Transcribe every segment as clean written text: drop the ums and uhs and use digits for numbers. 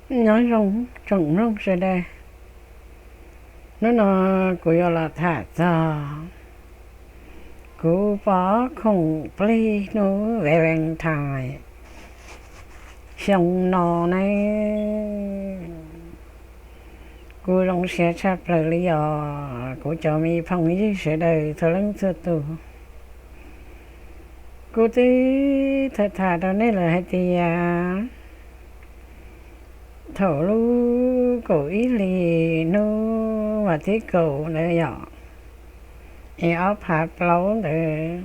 nói rong trồng rong sẽ đây nó của là thả ra của bỏ không pli nó về lên thải xong nó này của rong sẽ sắp lời lý do của cho mi phong với sẽ đời thơ lắng thơ tù của tí thật thà đó này là hai tia thổ lu cổ ý lì nu và thiết cổ nữa nhỏ e ốp hạt plau nữa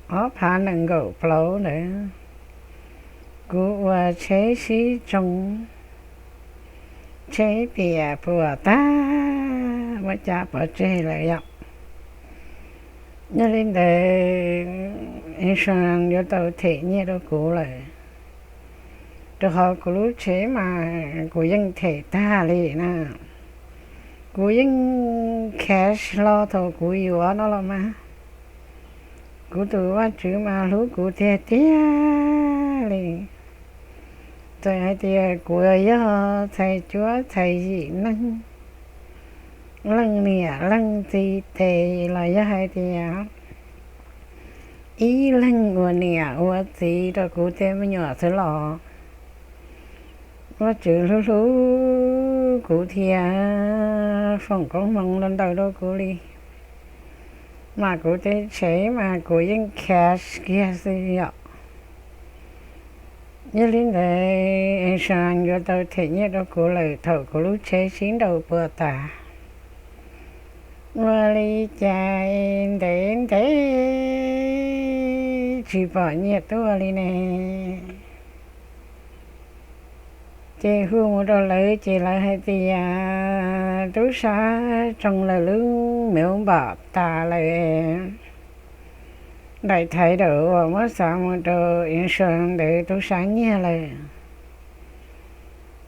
ốp hạt nâng cổ plau nữa cú và chế sĩ trong chế bìa bùa ta mà chả bỏ chế lại dọc nhớ lên để em sang cho tao thể nhé đâu cũ lại được họ của lúc chế mà của dân thể ta liền nè của dân cash lo thôi của yêu nó là mà của tụi quá chữ mà lúc của thế tía liền tôi hay tía của gió thầy chúa thầy gì năng lăng nè lăng thì tề là gió hay tía ý lăng của nè của thì đó của thế mới nhỏ thế lọ quá chữ lú lú cụ thia phòng con mong lên đầu đâu cụ đi mà cụ tế chế mà cụ dân cash kia gì ạ như liên đề sang cho tôi thể nhé đâu cụ lời thầu cụ lú chế xín đầu bữa tà mà lý chạy đến thế chỉ bỏ nhẹ tôi đi nè chị hương một đôi lời chị lại hay thì tú xa trong lời lương miệng bỏ ta lại đại thái độ và mất xa một đồ yên sơn để tú xa nhé lời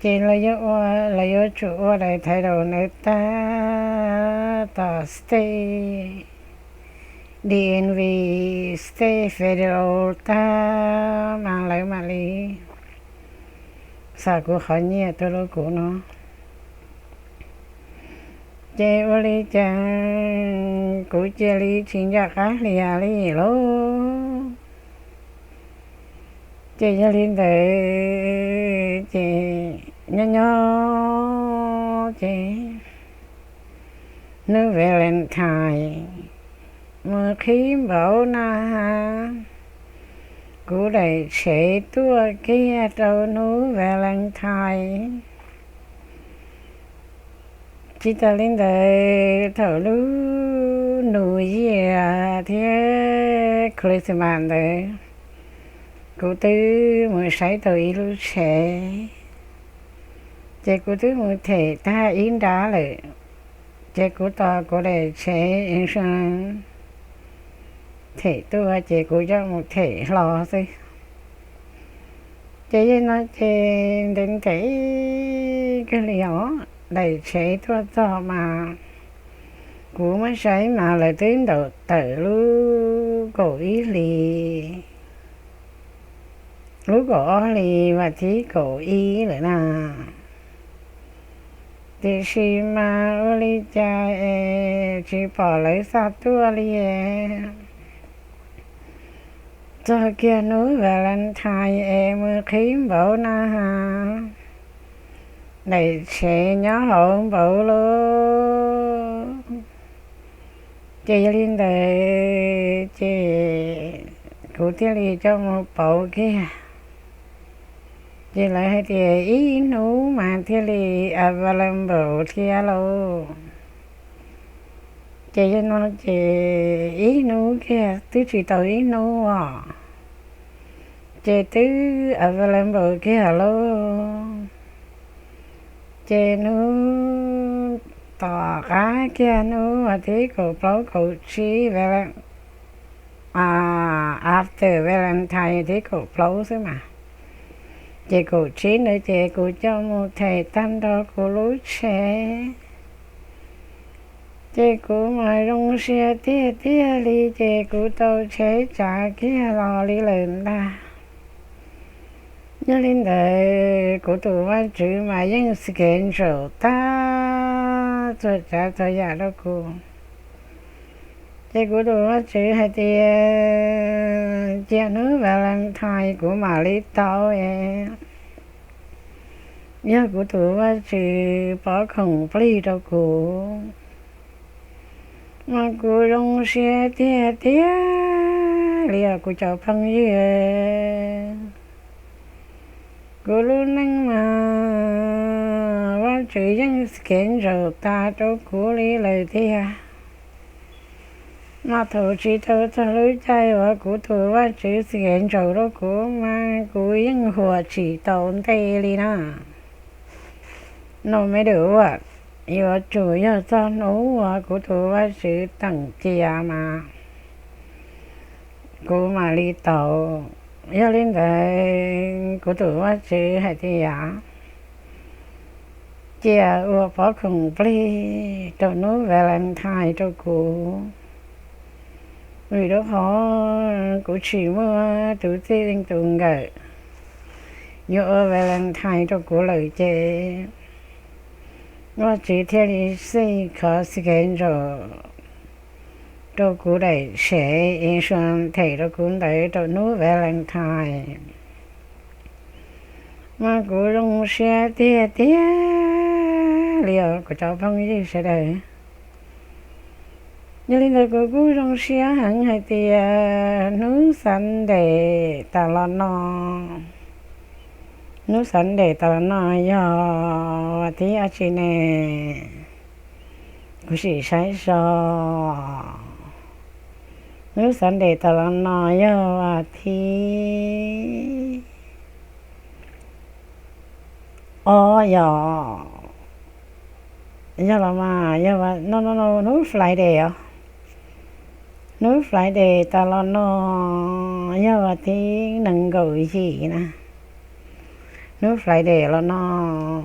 chị là do chủ đại thái độ nơi ta stay DNV stay federal ta mang lại mà lý sao của khỏi nhẹ tôi đâu của nó chế ô li chàng của chế li xin ra cá li lô chế cho liên thể chế nhỏ chế nước về lên thải mưa khí bão na cú đầy sẽ tua kia trâu núi về lăng thai chỉ ta lên đây thở lú núi gì thế Christmas đấy cú tư 16 tuổi lú sẽ chế cú tư một thể ta in đá lại chế cú to cú đầy sẽ in sang thể tôi chỉ của cho một thể lo thôi chỉ nó chỉ đến cái liều đầy chế tôi to mà của mấy sấy mà lại tiến đầu tự lú cổ ý lú cổ lì và tí cổ ý nữa nè thì khi mà ô li cha chỉ bỏ lấy sao tua li cho kia núi và lên thai mưa khí bão na ha này sẽ nhớ hồn bão luôn chị liên đề chị cụ tiết đi cho một bão kia chị lại hay thì ý nú mà thiết đi và làm bão kia luôn chị cho nó chị ý nú kia tứ chỉ tới ý nú à chị tứ ở vào làm bờ kia luôn chị nú tỏ cá kia nú mà thế cổ báo cổ chi về after Valentine thế cổ báo thế mà chị cổ chi nữa chị cổ cho một thầy tam đó cổ lối xe chị cổ mà rong xe tía đi chị cổ tàu chế trả kia lò đi lên ta nhớ lên đời của tụi ba chữ mà những sự kiện rồi ta cho cha cho già đó cô cái của tụi ba chữ hay thì cha nữ và làm thai của mà lý tao nhớ của tụi ba chữ bỏ không pli đâu cô mà cô rong xe tia tia liền của cháu phong gì cô luôn năng mà ba chữ những kiện rồi ta cho cô lý lời thế mà thầu chỉ thầu thầu lối chạy và cô thầu ba chữ kiện rồi đó cô mà cô những hòa chỉ tồn thế đi na nó mới được à giờ chủ giờ cho nấu và cô thầu ba chữ tặng chia mà cô mà đi tàu giờ lên đây cô thầu ba chữ hay thì chia ở bỏ không pli cho nó về làm thai cho cô vì đó họ cô chỉ mua tự tin tự gợi nhớ về làm thai cho cô lời chê nó chỉ theo đi xây khó sự kiện rồi cho cô đây sẽ yên xuân thầy cho cô đấy cho nó về làm thai mà cô rong xe tia tia liệu của cháu phong gì sẽ đây như là cô rong xe hẳn hay thì núi xanh để ta lo no núi xanh để ta lo no yo thì ở trên này cô chỉ sai so núi xanh để ta lo no yo thì yo giờ là mà giờ mà nó núi Friday núi Friday ta lo nó giờ mà thì nâng gọi gì nè núi Friday là nó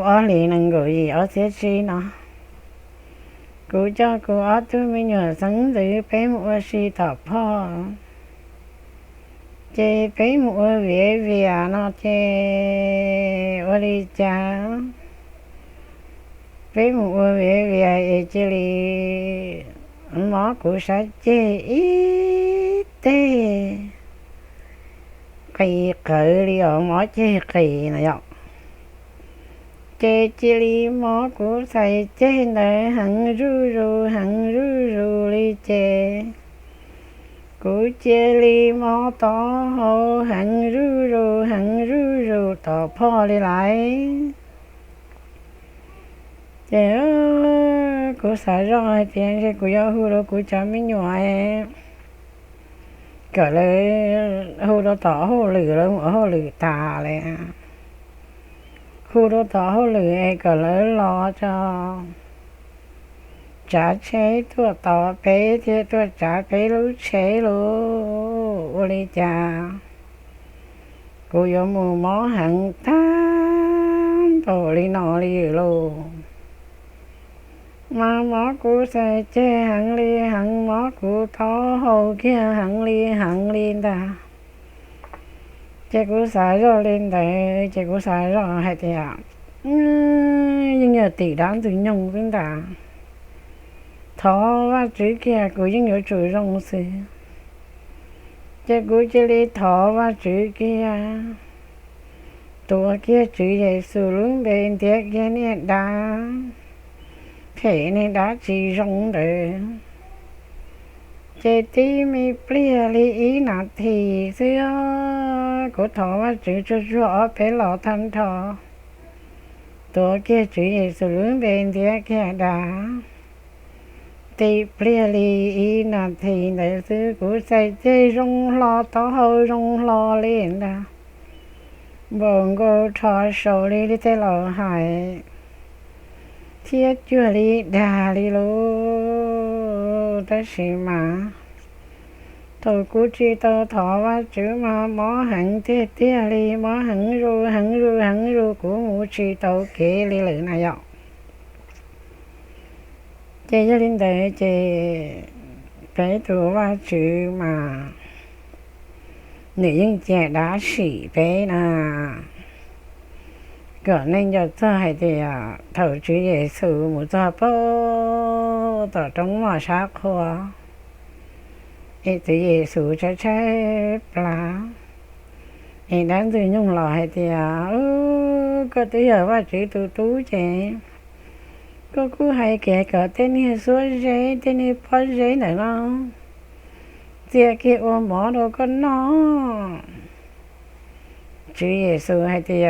ở liền nâng gọi gì ở thế chi nó cô cho cô ở tôi mới nhờ sáng từ bé mua si tập ho chế bé mua về nó chế ở đi cha bé mua về chế li mỏ của sa chế ít tê cây cỡ đi ở mỏ chế kỳ này ạ chế li mỏ của thầy chế này hằng ru ru li chế cô chế li mỏ to hồ hằng ru ru to po đi lại chế cô xả rồi tiền chế cô yêu hú đó cô cho mình nhỏ cỡ lấy hú đó to hú lử đó hú lử tà này hú đó to hú lử cỡ lấy lo cho trả chế tua to bé thế tua trả bé lú chế lú ô li cha cô yêu mù mó hẳn tan tổ li nọ li lô mà mó cô sẽ chế hẳn mó cô thó hầu kia hẳn li ta chế cô xài rồi lên đây chế cô xài rồi hay thì nhưng nhờ tỷ đáng từ nhung với ta thọ và chữ kia của những người chủ rong sự chế cô chế li thọ và chữ kiaตัวkia chữ dạy sự luôn bên tiếc kia nè đá thế này đã chỉ rong đời chế tí mi plia li ý nạt thì xưa của thọ và chữ cho rõ bé lọ thanh thọตัวkia chữ dạy sự luôn bên tiếc kia đá tí plia li ý nạt thì đại sư của say chế rong lo to hơi rong lo lên đó bồn cô thọ sầu li thế lọ hại thiết chưa li đà li lô ta xì mà tôi cú chi tôi thọ và chữ mà mó hẳn thiết tia li mó hẳn ru của ngũ chi tôi kể li lử này ạ chế cho linh đệ chế cái tụ và chữ mà nữ nhân trẻ đã sĩ bé là cỡ nên cho cho hay thì thầu chữ Giêsu một cho bố tỏ trong mà sát khoa thì chữ Giêsu cho trái lá thì đáng từ nhung lò hay thì có tới giờ ba chữ tu tú trẻ có cứ hay kể cỡ tên này suối dễ tên này phó dễ nữa nó tia kia ôm mỏ đâu có nó Chúa Giêsu hay thì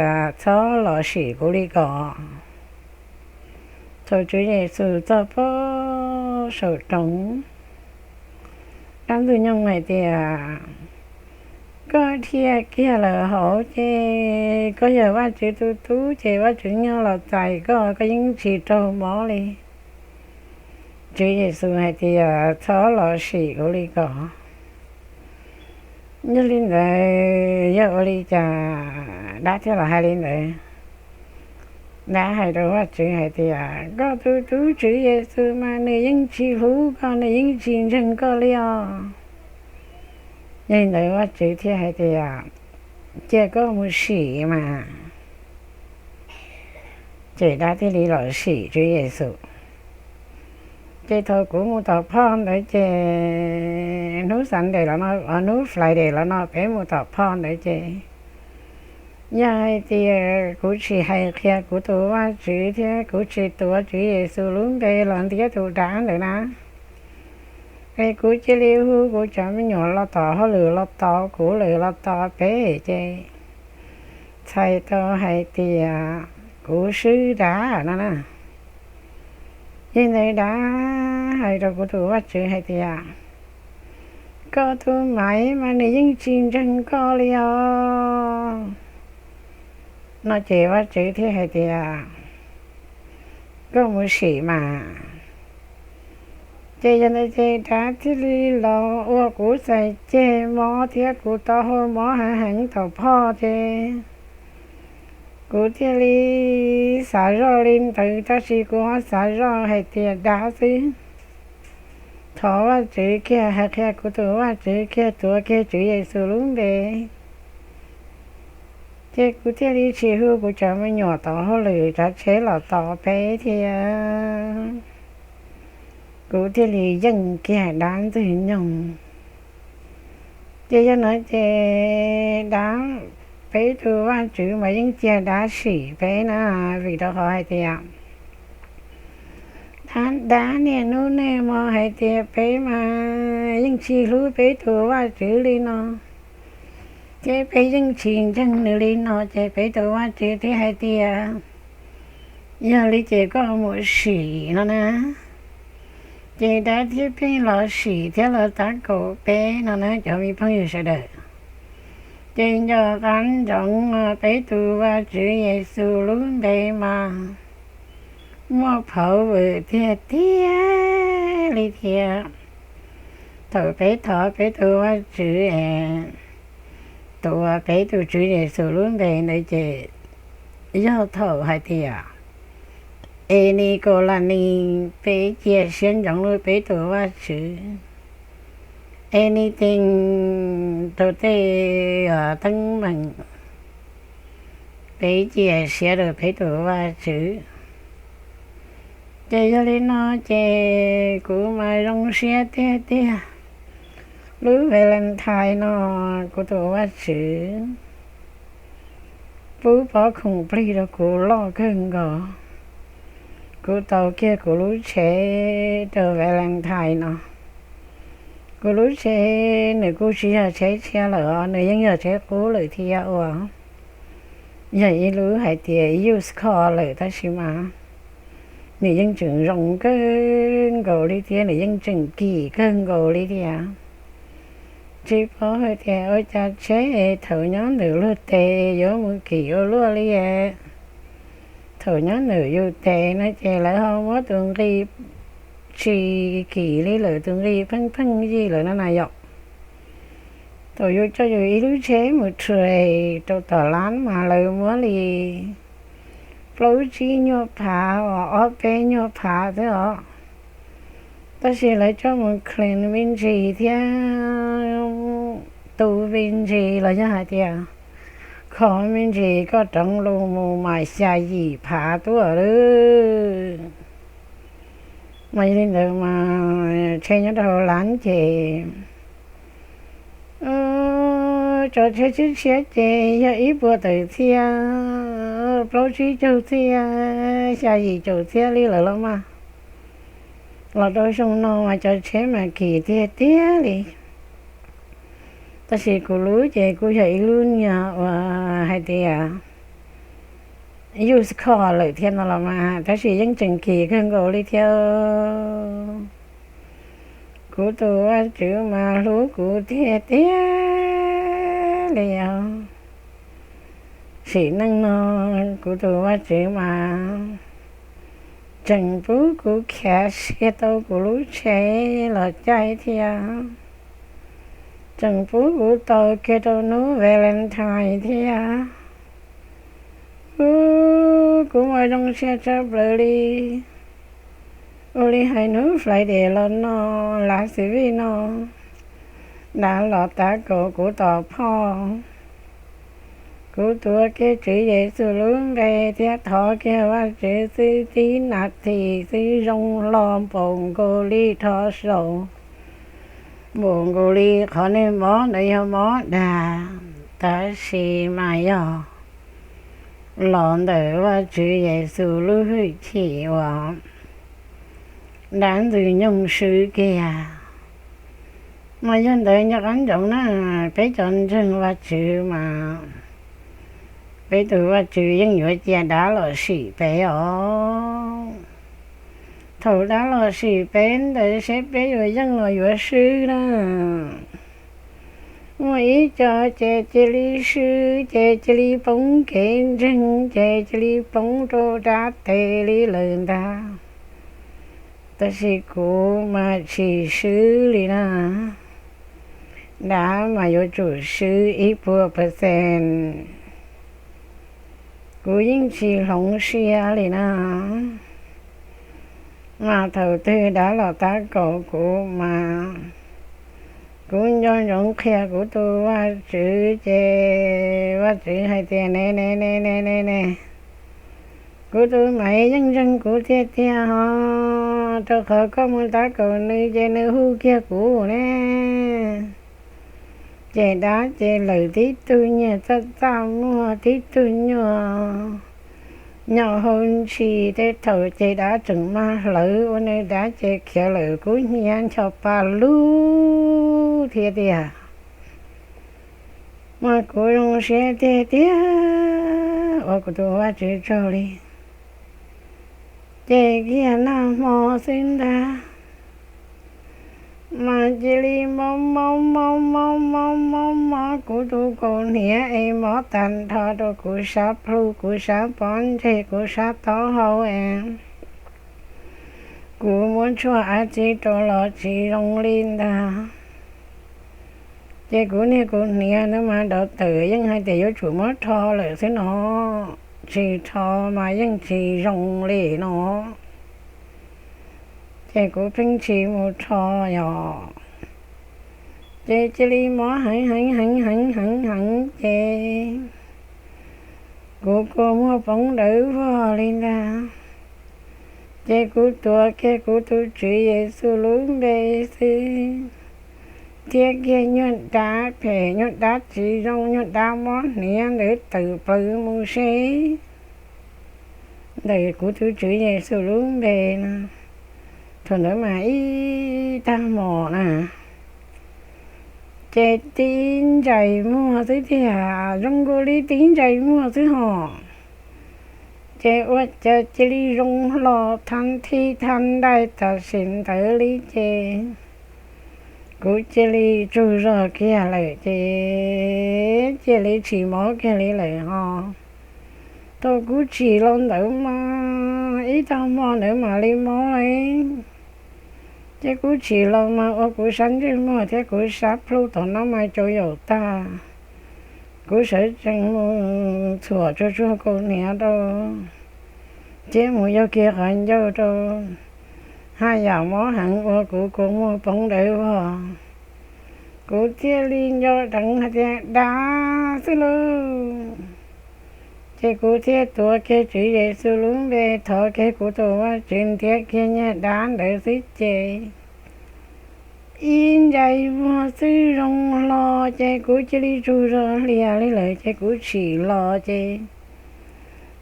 cho lọ sĩ của đi cọ cho Chúa Giêsu cho bố sầu trống đáng từ nhung này thì có thia kia là hổ chê có giờ ba chữ tu tú chê ba chữ nhau là tài có những chỉ trâu mỏ đi Chúa Giêsu hay thì cho lọ sĩ của đi cọ như linh đời giờ đi chà đã thế là hai linh đời đã hai đâu á chữ hai thì có tu tú chữ Giêsu mà nơi những chi hú có nơi những chi chân có liao nhưng đời á chữ thì hai thì chưa có một sĩ mà chỉ đã thì đi lọ sĩ chữ Giêsu chế thôi cũng một tập phong để chế núi sẵn để là nó ở núi lại để là nó phải một tập phong để chế nhà thì cũng chỉ hay kia của tôi chữ thế cũng chỉ tôi chữ Giêsu luôn đây là thế tôi đã được nè cái cũng chỉ liu hú cũng chẳng mấy nhỏ lo tỏ họ lừa lo tỏ của lừa lo tỏ bé chế thầy tôi hay thì của sư đã nó nè nhưng này đã hay rồi của tôi bắt chữ hay thì có tôi mãi mà nếu những chuyện chẳng có liao nó chỉ bắt chữ thế hay thì có một sĩ mà chế cho nên chế đã thì đi lo ô của xài chế mó thế của tao hôm mó hẳn thầu po chế cụ thể li xả rõ lên từ ta chỉ có xả rõ hay tiền đá chứ thọว่าchữ kia hay kia của tôiว่าchữ kia tôi kia chữ Giêsu luôn đấy chứ cụ thể li chỉ hư của cháu mới nhỏ tỏ họ lười ta chế là tỏ bé thì cụ thể li dân kia đáng từ nhung chứ cho nói chứ đáng bé tôiว่าchữ mà những chia đá xỉ bé na vì đó họ hay thì đá nè nó nè mà hay thì bé mà những chi lú bé tôiว่าchữ đi nó chế bé những chuyện chân nữa đi nó chế bé tôiว่าchữ thế hay thì giờ lý chế có một xỉ nó nè chế đá thì bé là xỉ thế là ta cổ bé nó nè cho mình phong yêu sẽ được trên cho cánh trọng bé tu và chữ Giêsu luôn đây mà mua phở về thiệt thiệt lý thiệt thở bé tu và chữ tu bé tu chữ Giêsu luôn đây này chị do thở hay thiệt ni cô là ni bé chia sẻ trọng luôn bé tu và chữ anything tôi thấy tăng mình bé chia sẻ được bé tuổi và chữ chơi cho nên nó chơi của mà rong xe té té lưới về lên thai nó của tuổi và chữ bố bỏ khủng pli rồi của lo cơn gò của tàu kia của lưới xe trở về lên thai nó cô lối xe này cô chỉ là xe lỡ này những giờ xe cố lợi thì vậy lối hay thì use car lợi ta xí mà này những chừng rộng cơn gầu đi thì này những chừng kỳ cơn gầu đi thì chỉ có hơi thì ôi cha chế thở nhóm nữ lúa tê gió một kỳ ô lúa đi thở nhóm nữ yêu tê nó chè lại không có tuần đi chỉ kỳ lý lợi tương đi phân gì lợi nó này dọc tôi vô cho dù ý lưu chế một trời tôi tỏ lán mà lời múa lì lối chi nhô phá ở bé nhô phá thế đó ta sẽ lấy cho một clean bên gì thì tu viên gì là như hai tia khó viên gì có trong lù mù mà xa gì phá tua nữa mày lên được mà chơi nhớ đâu lán chị cho chơi chứ xe chị giờ ít bữa tới xe bao chí châu xe xa gì châu xe đi lại lắm mà là đôi sông nó mà cho chế mà kỳ tia tia đi ta chỉ cô lúa chị cô dạy luôn nhà và hai tia use call lại thiên là mà ta chỉ những trình kỳ hơn gọi đi theo cô tôi chữ mà lúa cô tia tia đi chỉ năng nó cô tôi chữ mà chẳng bố cô khẽ xe tàu của lúa chế là chạy theo chẳng bố của tôi kia đâu nó Valentine theo của mọi đông xe chấp lời đi ô đi hai nước phải để lên nó là sự vì nó đã lọt tá cổ của tòa phò của tôi cái chữ dễ sự lướng đây thiết thọ kia và chữ sư tí nạt thì sư rong lom bồn cô ly thọ sầu bồn cô ly khó nên mó đây mó đà ta xì mà yo lọn đời và chữ dễ sự lướng chỉ vào đáng từ nhung sự kia mà dân đời nhắc ánh trọng nó phải chọn chân và chữ mà bây giờ và chữ dân nhớ cha đã là sĩ bé thầu đã là sĩ bé để xếp bé rồi dân là vợ sư đó mỗi cho trẻ chỉ lý sư trẻ chỉ lý bóng kén chân trẻ chỉ lý bóng trô đá tê lý lần ta ta chỉ cố mà chỉ sư lý na đã mà vô chủ sư ít bữa %กูยิ่งชีหลงเชียเลยนะมาเถิดเธอđã là ta cổ của màกูย้อนหลงเคียกูตัวว่าchữ chêว่าchữ hai tiền nè nè nè nè nè nèกูตัวmày dân dân của thiệt thiệt ha cho khỏi có một ta cổ nữ chê nữ hú kia của nè chè đá chè lời tí tu nhà ta tao mua tí tu nhỏ hơn chi thế thầu chè đá chừng ma lỡ ở nơi đá chè kia lỡ cú nhang cho bà lu thiệt thiệt mà cô rong xe thiệt thiệt ở cô tôiว่าchữ trâu đi chè kia nam mô xin đa mà chỉ li mong mong mong mong mong mong mong của tôi còn nhớ em mỏ thành thọ tôi của sáp lu của sáp bón thế của sáp tỏ hậu em của muốn cho ai chỉ cho lo chỉ rong lên ta chế của này của nhớ nó mà đợt tử nhưng hai tỷ vô chủ mất thọ lại thế nó chỉ thọ mà nhưng chỉ rong lên nó chế của phim chỉ một trò nhỏ chế chỉ li mó hẳn chế của cô mua bóng đỡ vào lên ra chế của tôi kia của tôi chỉ Giêsu luôn đây sư thiết kia nhuận đá phê nhuận đá chỉ rong nhuận đá món nè để từ bự mua xe đây của tôi chỉ Giêsu luôn đây nè thôi nữa mà ý ta mò nè chè tin dày mua thứ thì rong cô lý tin dày mua thứ họ chè ớt chè chè lý rong lò thanh thi thanh đại ta xin tới lý chè cú chè lý chú rõ kia lại chè lý chỉ mó kia lý lại họ tôi cú chỉ lon nữa mà ý ta mò nữa mà lý mò ấy thế cú chỉ lo mà ở cú sáng chứ mà thế cú sắp luôn tao nó mai cho dầu ta cú sẽ chẳng mua thua cho chú cô nè đâu chế mua vô kia hành vô đâu hai giờ mó hẳn ở cú cô mua bóng để vào cụ chia ly do đặng hạt đá sư lu chế cụ chia tua kia chữ về sư lu về thọ kia cụ tua chuyện thiết kia nhé đán đợi sư chế in dạy vô sư rong lo chế cụ chia ly ru rồi lìa lấy lời chế cụ chỉ lo chế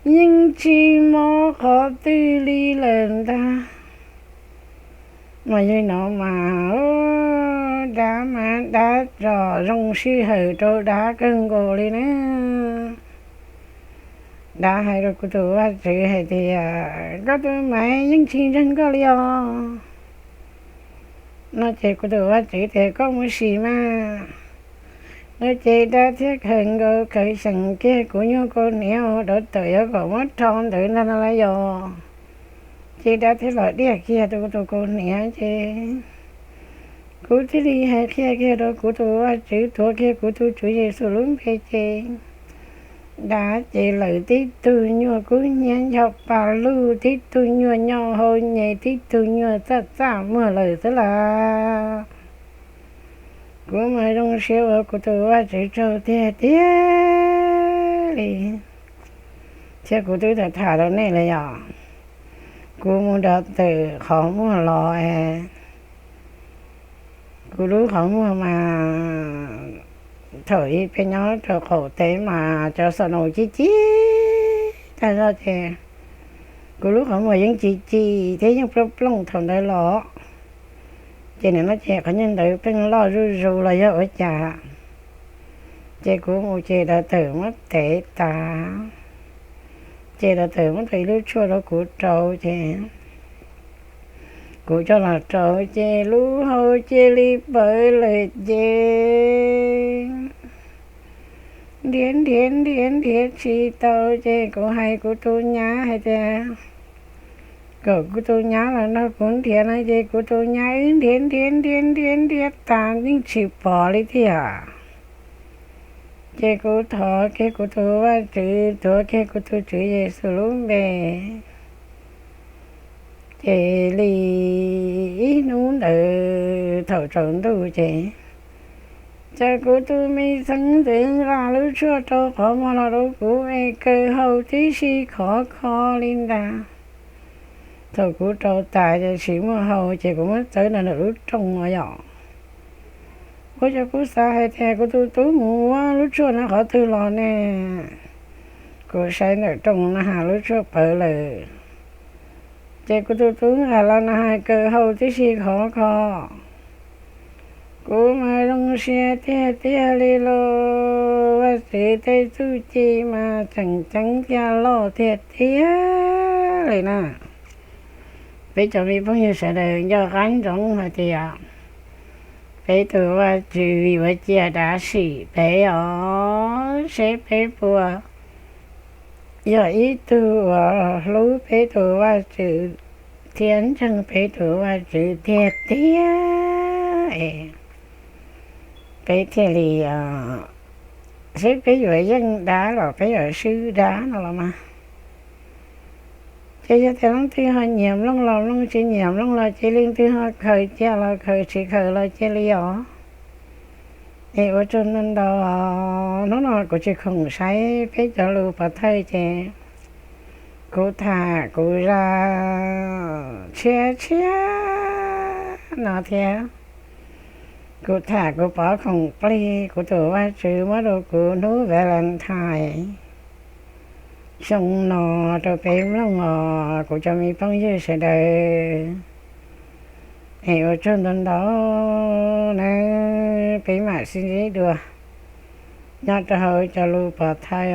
nhưng chỉ mò khó tư ly lần ta mà như nó mà đã rõ rong sư hở trâu đá cưng gồ đi nữa đã hay rồi của tôi chữ hay thì có tôi mãi những chuyện rất có lý do nó chỉ của tôi chữ thì có một gì mà nó chỉ đã thiết hình rồi khởi sẵn kia của nhau cô néo đỡ tuổi ở cổ mất tròn tự nên là do chị đã thấy loại đĩa kia tôi cô néo chứ cụ thì đi hay kia đó của tôi chữ thua kia của tôi chủ gì số lớn phê chê đã chỉ lợi tí tu nhua cú nhắn học bà lưu tí tu nhua nhau hồi nhảy tí tu nhua tất cả mưa lời tức là của mày đông siêu ở của tôi chỉ trâu tia tia đi chứ của tôi thật thả đó này là nhỏ của mua đợt từ khó mua lò của lúc khó mua mà thổi bên nó cho khổ tế mà cho sợ nổi chi tại sao thì của lúc họ mời những chi thế nhưng plong thằng đây lọ cho nên nó trẻ có nhân đời bên lo ru là do ở nhà chị của một chị đã tử mất tế ta chị đã tử mất thấy lúc chua đó của trâu chị của cho là trâu chị lú hô chị đi bởi lời chị điên chi tao chị của hay của tôi nhá hay thế của tôi nhá là nó cũng thiệt này chị của tôi nhá điên ta nhưng chỉ bỏ đi thì à chị của thọ cái của tôi và chữ tôi cái của tôi chữ về sự luôn về chị lì nún ở thầu trộn tôi chị cha của tôi mi sáng tiếng ra lúc chưa cho khó mà là đâu của em cơ hậu tí si khó linh đà thầu của trâu tài cho xíu mà hậu chị cũng mất tới là lúc trong ở nhỏ có cho của xa hay theo của tôi mua lúc chưa nó khó tư lo nè của sai ở trong nó hà lúc chưa bởi lời chị của tôi hà là nó hai cơ hậu tí si khó cô mà đông xe tia lì lô và sĩ tây su chi mà chẳng tia lo tia lì nè bây giờ mình phong như sẽ được do gắn giống mà thì bây tôi và chữ và chia đã sĩ bây ở sẽ bây bùa giờ ý tôi và lú bây tôi và chữ thiên chân bây tôi và chữ tia cái thì xếp cái dưới dân đá rồi cái ở sư đá nó là mà chứ cho nó thứ hơi nhiều lông chỉ nhiều lông là chỉ liên thứ hơi khởi chia là khởi chỉ khởi là chỉ lý do thì ở trên nên đó nó cũng chỉ không sai cái cho lưu và thay chứ cô thả cô ra chia nó theo cô thả cô bỏ không pli cô tổ ba chữ mất đồ cô nú về lần thải xong nó cho bếm lông ngò cô cho mi phong như sẽ đời thì ở trên đó nó bếm mà xin giấy được nhớ cho hơi cho lưu bỏ thay